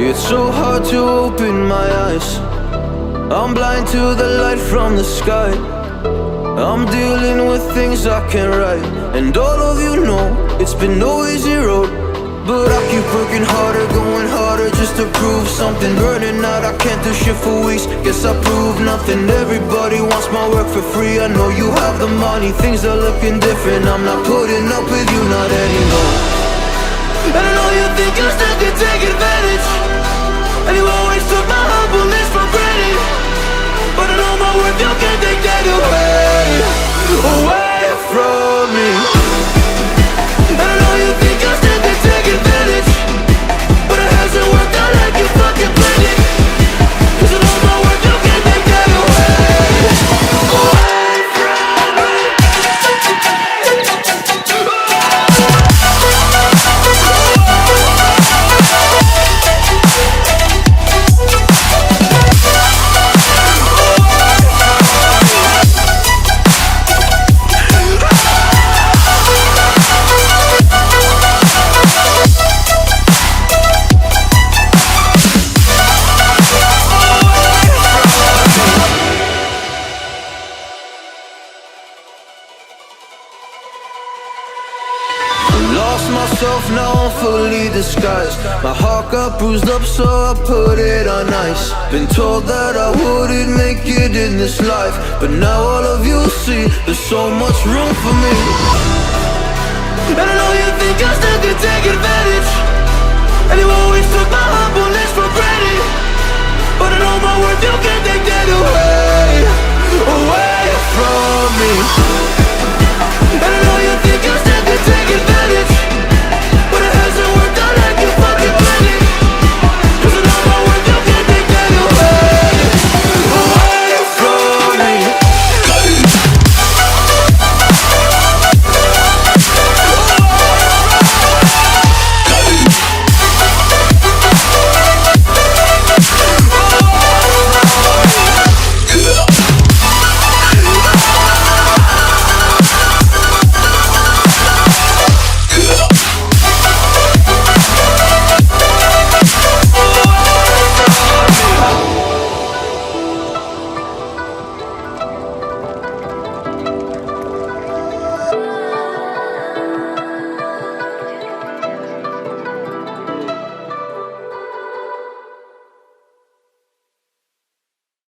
It's so hard to open my eyes. I'm blind to the light from the sky. I'm dealing with things I can't write, and all of you know it's been no easy road. But I keep working harder, going harder just to prove something. Burning out, I can't do shit for weeks. Guess I proved nothing. Everybody wants my work for free. I know you have the money, things are looking different. I'm not putting up with you, not anymore. And I know you think you still can take advantage, and you always took my humbleness for granted. But I know my worth, you can't take that away from me. And I know you think you still can take advantage, but it hasn't worked out like you fucking planned it. 'Cause I know my worth, you can't take that away from me. Lost myself, now I'm fully disguised. My heart got bruised up, so I put it on ice. Been told that I wouldn't make it in this life, but now all of you see there's so much room for me. And I know you think I still can take advantage,